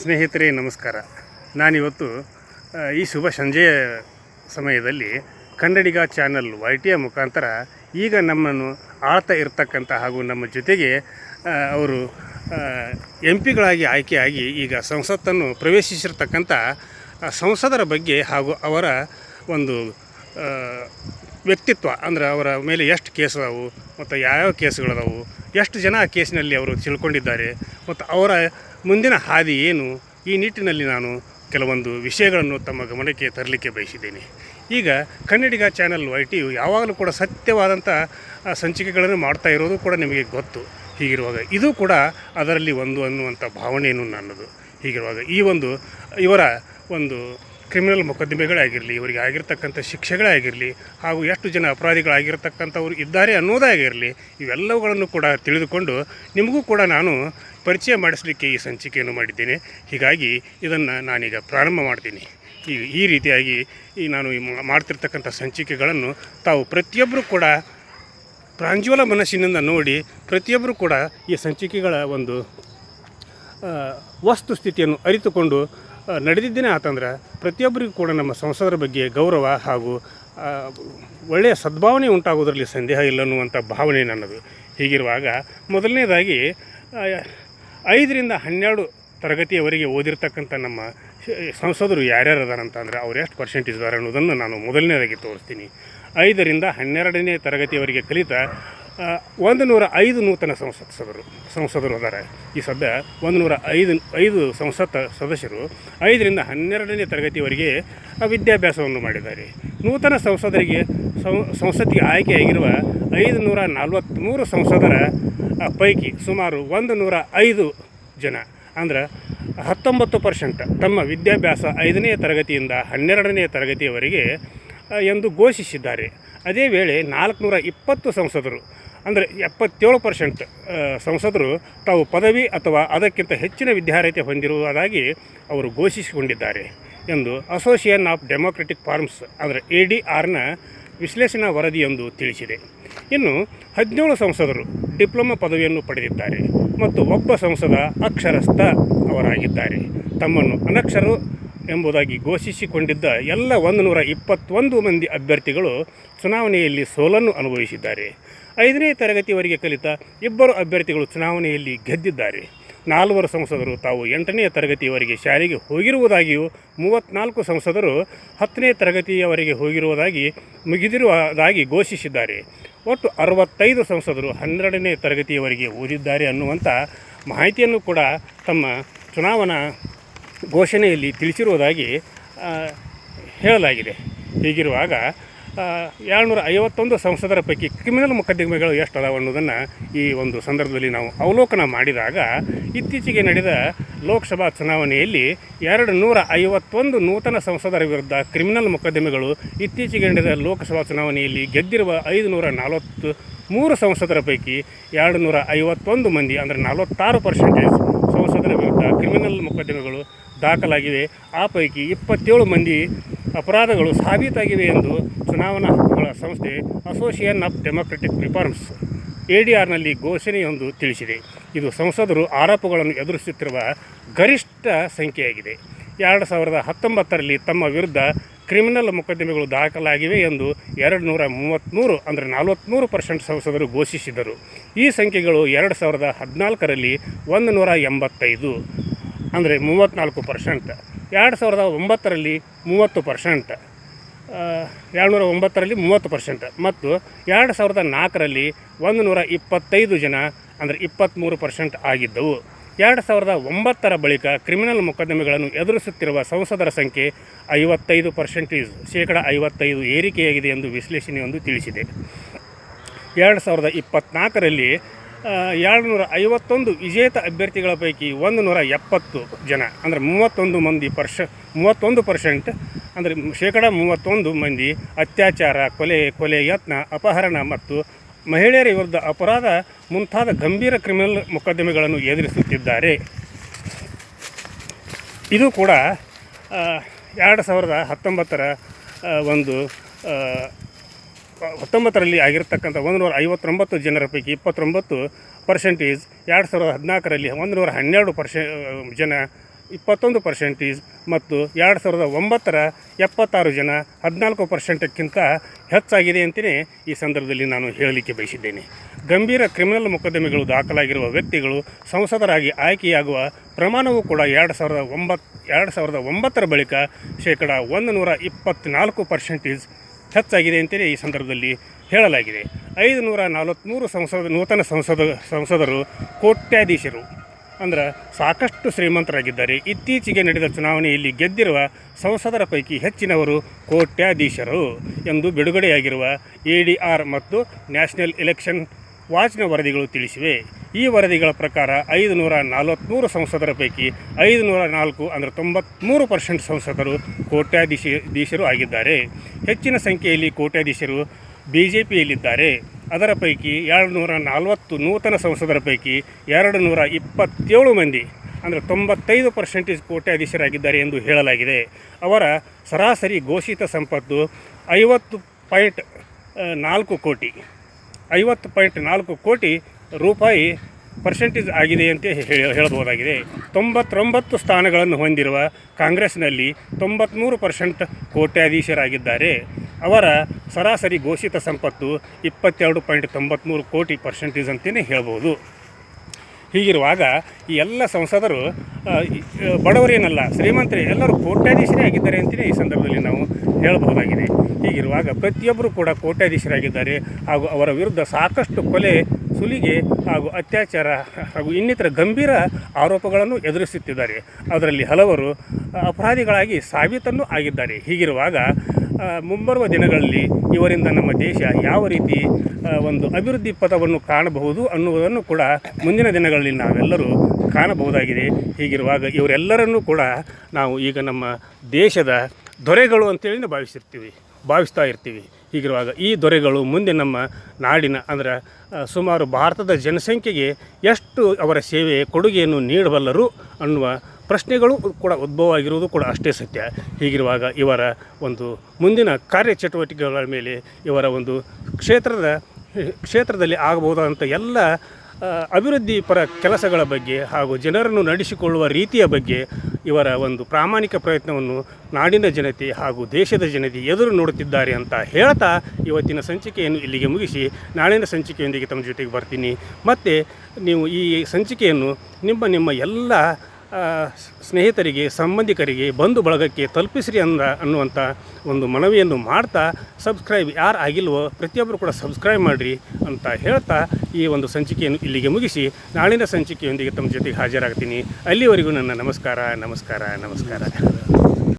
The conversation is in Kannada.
ಸ್ನೇಹಿತರೆ ನಮಸ್ಕಾರ. ನಾನಿವತ್ತು ಈ ಶುಭ ಸಂಜೆಯ ಸಮಯದಲ್ಲಿ ಕನ್ನಡಿಗ ಚಾನಲ್ YTಯ ಮುಖಾಂತರ ಈಗ ನಮ್ಮನ್ನು ಆಳ್ತಾ ಇರತಕ್ಕಂಥ ಹಾಗೂ ನಮ್ಮ ಜೊತೆಗೆ ಅವರು MP ಗಳಾಗಿ ಆಯ್ಕೆಯಾಗಿ ಈಗ ಸಂಸತ್ತನ್ನು ಪ್ರವೇಶಿಸಿರ್ತಕ್ಕಂಥ ಸಂಸದರ ಬಗ್ಗೆ ಹಾಗೂ ಅವರ ಒಂದು ವ್ಯಕ್ತಿತ್ವ ಅಂದರೆ ಅವರ ಮೇಲೆ ಎಷ್ಟು ಕೇಸ್ ಅದಾವು ಮತ್ತು ಯಾವ್ಯಾವ ಕೇಸ್ಗಳದಾವು, ಎಷ್ಟು ಜನ ಆ ಕೇಸಿನಲ್ಲಿ ಅವರು ತಿಳ್ಕೊಂಡಿದ್ದಾರೆ ಮತ್ತು ಅವರ ಮುಂದಿನ ಹಾದಿ ಏನು, ಈ ನಿಟ್ಟಿನಲ್ಲಿ ನಾನು ಕೆಲವೊಂದು ವಿಷಯಗಳನ್ನು ತಮ್ಮ ಗಮನಕ್ಕೆ ತರಲಿಕ್ಕೆ ಬಯಸಿದ್ದೇನೆ. ಈಗ ಕನ್ನಡಿಗ ಚಾನಲ್ YTಯು ಯಾವಾಗಲೂ ಕೂಡ ಸತ್ಯವಾದಂಥ ಸಂಚಿಕೆಗಳನ್ನು ಮಾಡ್ತಾ ಇರೋದು ಕೂಡ ನಿಮಗೆ ಗೊತ್ತು. ಹೀಗಿರುವಾಗ ಇದು ಕೂಡ ಅದರಲ್ಲಿ ಒಂದು ಅನ್ನುವಂಥ ಭಾವನೆಯನ್ನು ನನ್ನದು. ಹೀಗಿರುವಾಗ ಇವರ ಒಂದು ಕ್ರಿಮಿನಲ್ ಮೊಕದ್ದಮೆಗಳಾಗಿರಲಿ, ಇವರಿಗೆ ಆಗಿರ್ತಕ್ಕಂಥ ಶಿಕ್ಷೆಗಳೇ ಆಗಿರಲಿ, ಹಾಗೂ ಎಷ್ಟು ಜನ ಅಪರಾಧಿಗಳಾಗಿರ್ತಕ್ಕಂಥವ್ರು ಇದ್ದಾರೆ ಅನ್ನೋದಾಗಿರಲಿ, ಇವೆಲ್ಲವುಗಳನ್ನು ಕೂಡ ತಿಳಿದುಕೊಂಡು ನಿಮಗೂ ಕೂಡ ನಾನು ಪರಿಚಯ ಮಾಡಿಸಲಿಕ್ಕೆ ಈ ಸಂಚಿಕೆಯನ್ನು ಮಾಡಿದ್ದೇನೆ. ಹೀಗಾಗಿ ಇದನ್ನು ನಾನೀಗ ಪ್ರಾರಂಭ ಮಾಡ್ತೀನಿ. ಈ ರೀತಿಯಾಗಿ ನಾನು ಮಾಡ್ತಿರ್ತಕ್ಕಂಥ ಸಂಚಿಕೆಗಳನ್ನು ತಾವು ಪ್ರತಿಯೊಬ್ಬರು ಕೂಡ ಪ್ರಾಂಜಲ ಮನಸ್ಸಿನಿಂದ ನೋಡಿ ಪ್ರತಿಯೊಬ್ಬರು ಕೂಡ ಈ ಸಂಚಿಕೆಗಳ ಒಂದು ವಸ್ತುಸ್ಥಿತಿಯನ್ನು ಅರಿತುಕೊಂಡು ನಡೆದಿದ್ದೇನೆ ಆತಂದ್ರೆ ಪ್ರತಿಯೊಬ್ಬರಿಗೂ ಕೂಡ ನಮ್ಮ ಸಂಸದರ ಬಗ್ಗೆ ಗೌರವ ಹಾಗೂ ಒಳ್ಳೆಯ ಸದ್ಭಾವನೆ ಉಂಟಾಗೋದ್ರಲ್ಲಿ ಸಂದೇಹ ಇಲ್ಲ ಅನ್ನುವಂಥ ಭಾವನೆ ನನ್ನದು. ಹೀಗಿರುವಾಗ ಮೊದಲನೇದಾಗಿ 5 ರಿಂದ 12 ತರಗತಿಯವರೆಗೆ ಓದಿರ್ತಕ್ಕಂಥ ನಮ್ಮ ಸಂಸದರು ಯಾರ್ಯಾರು ಅದಾರಂತ ಅಂದರೆ ಅವ್ರು ಎಷ್ಟು ಪರ್ಸೆಂಟೇಜ್ ಇದ್ದಾರೆ ಅನ್ನೋದನ್ನು ನಾನು ಮೊದಲನೇದಾಗಿ ತೋರಿಸ್ತೀನಿ. 5 ರಿಂದ 12ನೇ ತರಗತಿಯವರೆಗೆ ಕಲಿತ 105 ನೂತನ ಸಂಸದರು ಅದಾರ. ಈ ಸದ್ಯ 105 ಸಂಸತ್ ಸದಸ್ಯರು 5 ರಿಂದ 12ನೇ ತರಗತಿಯವರೆಗೆ ವಿದ್ಯಾಭ್ಯಾಸವನ್ನು ಮಾಡಿದ್ದಾರೆ. ನೂತನ ಸಂಸತ್ತಿಗೆ ಆಯ್ಕೆಯಾಗಿರುವ 543 ಸಂಸದರ ಪೈಕಿ ಸುಮಾರು 105 ಜನ ಅಂದರೆ 19% ತಮ್ಮ ವಿದ್ಯಾಭ್ಯಾಸ 5ನೇ ತರಗತಿಯಿಂದ 12ನೇ ತರಗತಿಯವರೆಗೆ ಎಂದು ಘೋಷಿಸಿದ್ದಾರೆ. ಅದೇ ವೇಳೆ 420 ಸಂಸದರು ಅಂದರೆ 77% ಸಂಸದರು ತಾವು ಪದವಿ ಅಥವಾ ಅದಕ್ಕಿಂತ ಹೆಚ್ಚಿನ ವಿದ್ಯಾರ್ಹತೆ ಹೊಂದಿರುವುದಾಗಿ ಅವರು ಘೋಷಿಸಿಕೊಂಡಿದ್ದಾರೆ ಎಂದು ಅಸೋಸಿಯೇಷನ್ ಆಫ್ ಡೆಮೊಕ್ರೆಟಿಕ್ ಫಾರ್ಮ್ಸ್ ಅಂದರೆ ADRನ ವಿಶ್ಲೇಷಣಾ ವರದಿಯೊಂದು ತಿಳಿಸಿದೆ. ಇನ್ನು 17 ಸಂಸದರು ಡಿಪ್ಲೊಮಾ ಪದವಿಯನ್ನು ಪಡೆದಿದ್ದಾರೆ ಮತ್ತು ಒಬ್ಬ ಸಂಸದ ಅಕ್ಷರಸ್ಥ ಅವರಾಗಿದ್ದಾರೆ. ತಮ್ಮನ್ನು ಅನಕ್ಷರು ಎಂಬುದಾಗಿ ಘೋಷಿಸಿಕೊಂಡಿದ್ದ ಎಲ್ಲ 121 ಮಂದಿ ಅಭ್ಯರ್ಥಿಗಳು ಚುನಾವಣೆಯಲ್ಲಿ ಸೋಲನ್ನು ಅನುಭವಿಸಿದ್ದಾರೆ. 5ನೇ ತರಗತಿಯವರೆಗೆ ಕಲಿತ 2 ಅಭ್ಯರ್ಥಿಗಳು ಚುನಾವಣೆಯಲ್ಲಿ ಗೆದ್ದಿದ್ದಾರೆ. 4 ಸಂಸದರು ತಾವು 8ನೇ ತರಗತಿಯವರೆಗೆ ಶಾಲೆಗೆ ಹೋಗಿರುವುದಾಗಿಯೂ 34 ಸಂಸದರು 10ನೇ ತರಗತಿಯವರೆಗೆ ಮುಗಿದಿರುವುದಾಗಿ ಘೋಷಿಸಿದ್ದಾರೆ. ಒಟ್ಟು 65 ಸಂಸದರು 12ನೇ ತರಗತಿಯವರೆಗೆ ಓದಿದ್ದಾರೆ ಅನ್ನುವಂಥ ಮಾಹಿತಿಯನ್ನು ಕೂಡ ತಮ್ಮ ಚುನಾವಣಾ ಘೋಷಣೆಯಲ್ಲಿ ತಿಳಿಸಿರುವುದಾಗಿ ಹೇಳಲಾಗಿದೆ. ಹೀಗಿರುವಾಗ 251 ಸಂಸದರ ಪೈಕಿ ಕ್ರಿಮಿನಲ್ ಮೊಕದ್ದಮೆಗಳು ಎಷ್ಟು ಅದಾವೆ ಅನ್ನೋದನ್ನು ಈ ಒಂದು ಸಂದರ್ಭದಲ್ಲಿ ನಾವು ಅವಲೋಕನ ಮಾಡಿದಾಗ ಇತ್ತೀಚೆಗೆ ನಡೆದ ಲೋಕಸಭಾ ಚುನಾವಣೆಯಲ್ಲಿ 251 ನೂತನ ಸಂಸದರ ವಿರುದ್ಧ ಕ್ರಿಮಿನಲ್ ಮೊಕದ್ದಮೆಗಳು, ಇತ್ತೀಚೆಗೆ ನಡೆದ ಲೋಕಸಭಾ ಚುನಾವಣೆಯಲ್ಲಿ ಗೆದ್ದಿರುವ 543 ಸಂಸದರ ಪೈಕಿ 251 ಮಂದಿ ಅಂದರೆ 46% ಸಂಸದರ ವಿರುದ್ಧ ಕ್ರಿಮಿನಲ್ ಮೊಕದ್ದಮೆಗಳು ದಾಖಲಾಗಿವೆ. ಆ ಪೈಕಿ 27 ಮಂದಿ ಅಪರಾಧಗಳು ಸಾಬೀತಾಗಿವೆ ಎಂದು ಚುನಾವಣಾ ಹಕ್ಕುಗಳ ಸಂಸ್ಥೆ ಅಸೋಸಿಯೇಷನ್ ಆಫ್ ಡೆಮೊಕ್ರೆಟಿಕ್ ರಿಫಾರ್ಮ್ಸ್ ADRನಲ್ಲಿ ಘೋಷಣೆಯೊಂದು ತಿಳಿಸಿದೆ. ಇದು ಸಂಸದರು ಆರೋಪಗಳನ್ನು ಎದುರಿಸುತ್ತಿರುವ ಗರಿಷ್ಠ ಸಂಖ್ಯೆಯಾಗಿದೆ. 2019ರಲ್ಲಿ ತಮ್ಮ ವಿರುದ್ಧ ಕ್ರಿಮಿನಲ್ ಮೊಕದ್ದಮೆಗಳು ದಾಖಲಾಗಿವೆ ಎಂದು 233 ಅಂದರೆ 43% ಸಂಸದರು ಘೋಷಿಸಿದರು. ಈ ಸಂಖ್ಯೆಗಳು 2014ರಲ್ಲಿ 185 ಅಂದರೆ 34%, 2009ರಲ್ಲಿ 30%, 209ರಲ್ಲಿ 30% ಮತ್ತು 2004ರಲ್ಲಿ 125 ಜನ ಅಂದರೆ 23% ಆಗಿದ್ದವು. 2009ರ ಬಳಿಕ ಕ್ರಿಮಿನಲ್ ಮೊಕದ್ದಮೆಗಳನ್ನು ಎದುರಿಸುತ್ತಿರುವ ಸಂಸದರ ಸಂಖ್ಯೆ 55%, ಶೇಕಡ 55 ಏರಿಕೆಯಾಗಿದೆ ಎಂದು ವಿಶ್ಲೇಷಣೆಯೊಂದು ತಿಳಿಸಿದೆ. 2024ರಲ್ಲಿ 251 ವಿಜೇತ ಅಭ್ಯರ್ಥಿಗಳ ಪೈಕಿ 170 ಜನ ಅಂದರೆ 31% ಅಂದರೆ ಶೇಕಡ 31 ಮಂದಿ ಅತ್ಯಾಚಾರ, ಕೊಲೆ ಯತ್ನ, ಅಪಹರಣ ಮತ್ತು ಮಹಿಳೆಯರ ವಿರುದ್ಧ ಅಪರಾಧ ಮುಂತಾದ ಗಂಭೀರ ಕ್ರಿಮಿನಲ್ ಮೊಕದ್ದಮೆಗಳನ್ನು ಎದುರಿಸುತ್ತಿದ್ದಾರೆ. ಇದು ಕೂಡ 2019ರ ಒಂದು 19ರಲ್ಲಿ ಆಗಿರ್ತಕ್ಕಂಥ 159 ಜನರ ಪೈಕಿ 29%, 2014ರಲ್ಲಿ 112 ಜನ 21% ಮತ್ತು 2009ರ 76 ಜನ 14%ಕ್ಕಿಂತ ಹೆಚ್ಚಾಗಿದೆ ಅಂತಲೇ ಈ ಸಂದರ್ಭದಲ್ಲಿ ನಾನು ಹೇಳಲಿಕ್ಕೆ ಬಯಸಿದ್ದೇನೆ. ಗಂಭೀರ ಕ್ರಿಮಿನಲ್ ಮೊಕದ್ದಮೆಗಳು ದಾಖಲಾಗಿರುವ ವ್ಯಕ್ತಿಗಳು ಸಂಸದರಾಗಿ ಆಯ್ಕೆಯಾಗುವ ಪ್ರಮಾಣವೂ ಕೂಡ 2009ರ ಬಳಿಕ ಶೇಕಡ 124% ಹೆಚ್ಚಾಗಿದೆ ಅಂತಲೇ ಈ ಸಂದರ್ಭದಲ್ಲಿ ಹೇಳಲಾಗಿದೆ. 543 ನೂತನ ಸಂಸದರು ಕೋಟ್ಯಾಧೀಶರು ಅಂದ್ರೆ ಸಾಕಷ್ಟು ಶ್ರೀಮಂತರಾಗಿದ್ದಾರೆ. ಇತ್ತೀಚೆಗೆ ನಡೆದ ಚುನಾವಣೆಯಲ್ಲಿ ಗೆದ್ದಿರುವ ಸಂಸದರ ಪೈಕಿ ಹೆಚ್ಚಿನವರು ಕೋಟ್ಯಾಧೀಶರು ಎಂದು ಬಿಡುಗಡೆಯಾಗಿರುವ ADR ಮತ್ತು ನ್ಯಾಷನಲ್ ಎಲೆಕ್ಷನ್ ವಾಚ್ನ ವರದಿಗಳು ತಿಳಿಸಿವೆ. ಈ ವರದಿಗಳ ಪ್ರಕಾರ 543 ಸಂಸದರ ಪೈಕಿ 504 ಅಂದರೆ 93% ಸಂಸದರು ಕೋಟ್ಯಾಧೀಶರು ಆಗಿದ್ದಾರೆ. ಹೆಚ್ಚಿನ ಸಂಖ್ಯೆಯಲ್ಲಿ ಕೋಟ್ಯಾಧೀಶರು BJPಯಲ್ಲಿದ್ದಾರೆ. ಅದರ ಪೈಕಿ 240 ನೂತನ ಸಂಸದರ ಪೈಕಿ 227 ಮಂದಿ ಅಂದರೆ 95% ಕೋಟ್ಯಾಧೀಶರಾಗಿದ್ದಾರೆ ಎಂದು ಹೇಳಲಾಗಿದೆ. ಅವರ ಸರಾಸರಿ ಘೋಷಿತ ಸಂಪತ್ತು 50.4 ಕೋಟಿ ರೂಪಾಯಿ ಪರ್ಸೆಂಟೇಜ್ ಆಗಿದೆ ಅಂತ ಹೇಳಬಹುದಾಗಿದೆ. 99 ಸ್ಥಾನಗಳನ್ನು ಹೊಂದಿರುವ ಕಾಂಗ್ರೆಸ್ನಲ್ಲಿ 93% ಕೋಟ್ಯಾಧೀಶರಾಗಿದ್ದಾರೆ. ಅವರ ಸರಾಸರಿ ಘೋಷಿತ ಸಂಪತ್ತು 22.93 ಕೋಟಿ ಪರ್ಸೆಂಟೇಜ್ ಅಂತಲೇ ಹೇಳ್ಬೋದು. ಹೀಗಿರುವಾಗ ಈ ಎಲ್ಲ ಸಂಸದರು ಬಡವರೇನಲ್ಲ, ಶ್ರೀಮಂತರೇ, ಎಲ್ಲರೂ ಕೋಟ್ಯಾಧೀಶರೇ ಆಗಿದ್ದಾರೆ ಅಂತಲೇ ಈ ಸಂದರ್ಭದಲ್ಲಿ ನಾವು ಹೇಳಬಹುದಾಗಿದೆ. ಹೀಗಿರುವಾಗ ಪ್ರತಿಯೊಬ್ಬರು ಕೂಡ ಕೋಟ್ಯಾಧೀಶರಾಗಿದ್ದಾರೆ ಹಾಗೂ ಅವರ ವಿರುದ್ಧ ಸಾಕಷ್ಟು ಕೊಲೆ, ಸುಲಿಗೆ ಹಾಗೂ ಅತ್ಯಾಚಾರ ಹಾಗೂ ಇನ್ನಿತರ ಗಂಭೀರ ಆರೋಪಗಳನ್ನು ಎದುರಿಸುತ್ತಿದ್ದಾರೆ. ಅದರಲ್ಲಿ ಹಲವರು ಅಪರಾಧಿಗಳಾಗಿ ಸಾಬೀತನ್ನು ಆಗಿದ್ದಾರೆ. ಹೀಗಿರುವಾಗ ಮುಂಬರುವ ದಿನಗಳಲ್ಲಿ ಇವರಿಂದ ನಮ್ಮ ದೇಶ ಯಾವ ರೀತಿ ಒಂದು ಅಭಿವೃದ್ಧಿ ಪಥವನ್ನು ಕಾಣಬಹುದು ಅನ್ನುವುದನ್ನು ಕೂಡ ಮುಂದಿನ ದಿನಗಳಲ್ಲಿ ನಾವೆಲ್ಲರೂ ಕಾಣಬಹುದಾಗಿದೆ. ಹೀಗಿರುವಾಗ ಇವರೆಲ್ಲರನ್ನೂ ಕೂಡ ನಾವು ಈಗ ನಮ್ಮ ದೇಶದ ದೊರೆಗಳು ಅಂತೇಳಿ ಭಾವಿಸ್ತಾ ಇರ್ತೀವಿ. ಹೀಗಿರುವಾಗ ಈ ದೊರೆಗಳು ಮುಂದೆ ನಮ್ಮ ನಾಡಿನ ಅಂದರೆ ಸುಮಾರು ಭಾರತದ ಜನಸಂಖ್ಯೆಗೆ ಎಷ್ಟು ಅವರ ಸೇವೆ ಕೊಡುಗೆಯನ್ನು ನೀಡಬಲ್ಲರು ಅನ್ನುವ ಪ್ರಶ್ನೆಗಳು ಕೂಡ ಉದ್ಭವ ಆಗಿರುವುದು ಕೂಡ ಅಷ್ಟೇ ಸತ್ಯ. ಹೀಗಿರುವಾಗ ಇವರ ಒಂದು ಮುಂದಿನ ಕಾರ್ಯಚಟುವಟಿಕೆಗಳ ಮೇಲೆ ಇವರ ಒಂದು ಕ್ಷೇತ್ರದಲ್ಲಿ ಆಗಬಹುದಾದಂಥ ಎಲ್ಲ ಅಭಿವೃದ್ಧಿ ಪರ ಕೆಲಸಗಳ ಬಗ್ಗೆ ಹಾಗೂ ಜನರನ್ನು ನಡೆಸಿಕೊಳ್ಳುವ ರೀತಿಯ ಬಗ್ಗೆ ಇವರ ಒಂದು ಪ್ರಾಮಾಣಿಕ ಪ್ರಯತ್ನವನ್ನು ನಾಡಿನ ಜನತೆ ಹಾಗೂ ದೇಶದ ಜನತೆ ಎದುರು ನೋಡುತ್ತಿದ್ದಾರೆ ಅಂತ ಹೇಳ್ತಾ ಇವತ್ತಿನ ಸಂಚಿಕೆಯನ್ನು ಇಲ್ಲಿಗೆ ಮುಗಿಸಿ ನಾಳಿನ ಸಂಚಿಕೆಯೊಂದಿಗೆ ತಮ್ಮ ಜೊತೆಗೆ ಬರ್ತೀನಿ. ಮತ್ತು ನೀವು ಈ ಸಂಚಿಕೆಯನ್ನು ನಿಮ್ಮ ಎಲ್ಲ ಸ್ನೇಹಿತರಿಗೆ, ಸಂಬಂಧಿಕರಿಗೆ, ಬಂಧು ಬಳಗಕ್ಕೆ ತಲುಪಿಸ್ರಿ ಅನ್ನುವಂಥ ಒಂದು ಮನವಿಯನ್ನು ಮಾಡ್ತಾ, ಸಬ್ಸ್ಕ್ರೈಬ್ ಯಾರು ಆಗಿಲ್ವೋ ಪ್ರತಿಯೊಬ್ಬರು ಕೂಡ ಸಬ್ಸ್ಕ್ರೈಬ್ ಮಾಡಿರಿ ಅಂತ ಹೇಳ್ತಾ ಈ ಒಂದು ಸಂಚಿಕೆಯನ್ನು ಇಲ್ಲಿಗೆ ಮುಗಿಸಿ ನಾಳಿನ ಸಂಚಿಕೆಯೊಂದಿಗೆ ತಮ್ಮ ಜೊತೆಗೆ ಹಾಜರಾಗ್ತೀನಿ. ಅಲ್ಲಿವರೆಗೂ ನನ್ನ ನಮಸ್ಕಾರ.